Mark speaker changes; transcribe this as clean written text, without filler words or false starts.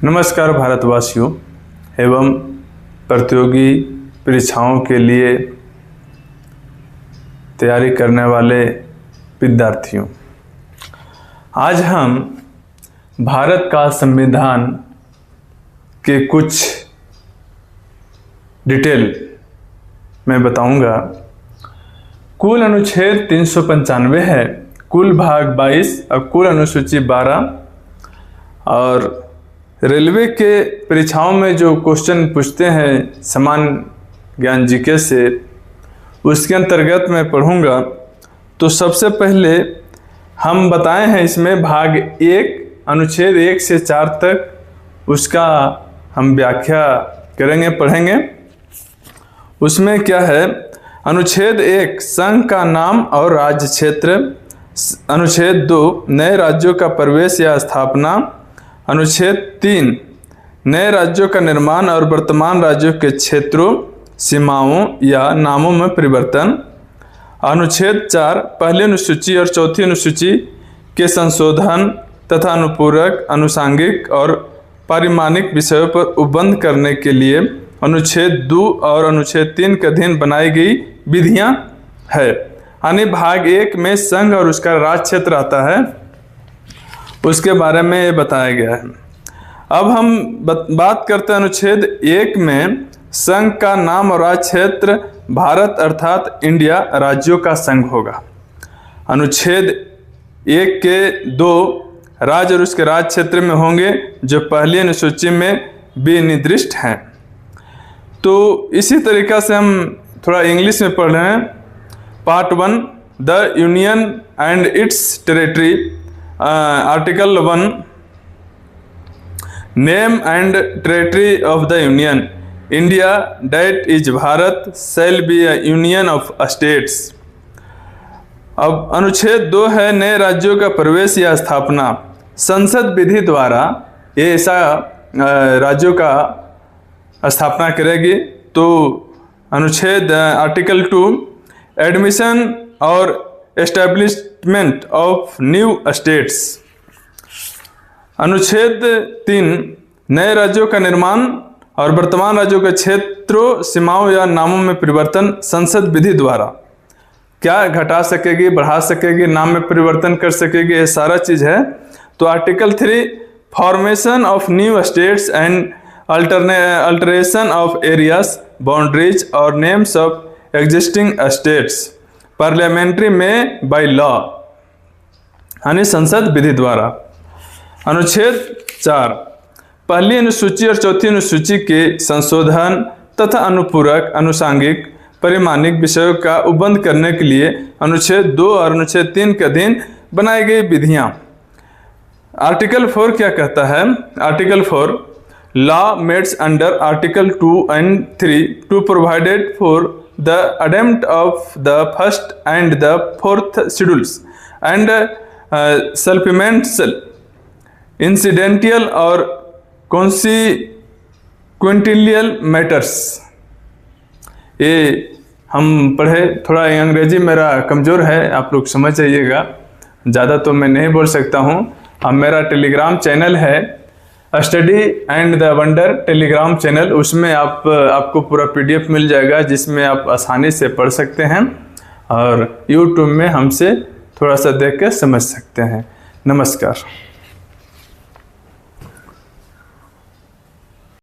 Speaker 1: नमस्कार भारतवासियों एवं प्रतियोगी परीक्षाओं के लिए तैयारी करने वाले विद्यार्थियों, आज हम भारत का संविधान के कुछ डिटेल में बताऊंगा। कुल अनुच्छेद 395 है, कुल भाग 22 और कुल अनुसूची 12। और रेलवे के परीक्षाओं में जो क्वेश्चन पूछते हैं सामान्य ज्ञान जीके से, उसके अंतर्गत मैं पढ़ूंगा। तो सबसे पहले हम बताए हैं इसमें भाग 1 अनुच्छेद 1 से 4 तक, उसका हम व्याख्या करेंगे, पढ़ेंगे। उसमें क्या है? अनुच्छेद 1 संघ का नाम और राज्य क्षेत्र। अनुच्छेद 2 नए राज्यों का प्रवेश या स्थापना। अनुच्छेद 3 नए राज्यों का निर्माण और वर्तमान राज्यों के क्षेत्रों, सीमाओं या नामों में परिवर्तन। अनुच्छेद 4 पहली अनुसूची और चौथी अनुसूची के संशोधन तथा अनुपूरक, अनुसांगिक और पारिमाणिक विषयों पर उपबंध करने के लिए अनुच्छेद 2 और अनुच्छेद 3 के अधीन बनाई गई विधियां है। यानी भाग 1 में संघ और उसका राज्य क्षेत्र आता है, उसके बारे में ये बताया गया है। अब हम बात करते हैं अनुच्छेद 1 में संघ का नाम और राज्य क्षेत्र। भारत अर्थात इंडिया राज्यों का संघ होगा। अनुच्छेद 1 के 2 राज्य और उसके राज्य क्षेत्र में होंगे, जो पहली अनुसूची में विनिर्दिष्ट हैं। तो इसी तरीक़ा से हम थोड़ा इंग्लिश में पढ़ रहे हैं। Part 1 the union and its territory. Article 1 name and territory of the union. India that is Bharat shall be a union of states. अब अनुच्छेद 2 है नए राज्यों का प्रवेश या स्थापना। संसद विधि द्वारा ये ऐसा राज्यों का स्थापना करेगी। तो अनुच्छेद आर्टिकल 2 एडमिशन और एस्टेब्लिशमेंट ऑफ न्यू स्टेट्स। अनुच्छेद 3 नए राज्यों का निर्माण और वर्तमान राज्यों के क्षेत्रों, सीमाओं या नामों में परिवर्तन संसद विधि द्वारा। क्या घटा सकेगी, बढ़ा सकेगी, नाम में परिवर्तन कर सकेगी, ये सारा चीज़ है। तो article 3 formation of new states and alteration of areas, boundaries और names of existing states parliamentary में बाय लॉ, यानी संसद विधि द्वारा। अनुच्छेद 4 पहली अनुसूची और चौथी अनुसूची के संशोधन तथा अनुपूरक, अनुसांगिक, पारिमाणिक विषयों का उपबंध करने के लिए अनुच्छेद 2 और अनुच्छेद 3 के अधीन बनाई गई विधियां। आर्टिकल 4 क्या कहता है? Article 4 law made under article 2 and 3 to provided for the attempt of the first and the fourth schedules and supplemental, incidental और consequential matters। ये हम पढ़े, थोड़ा अंग्रेजी मेरा कमज़ोर है, आप लोग समझ जाइएगा, ज़्यादा तो मैं नहीं बोल सकता हूँ। अब मेरा टेलीग्राम चैनल है study and the wonder Telegram channel, उसमें आपको पूरा PDF मिल जाएगा, जिसमें आप आसानी से पढ़ सकते हैं और YouTube में हमसे थोड़ा सा देख के समझ सकते हैं। नमस्कार।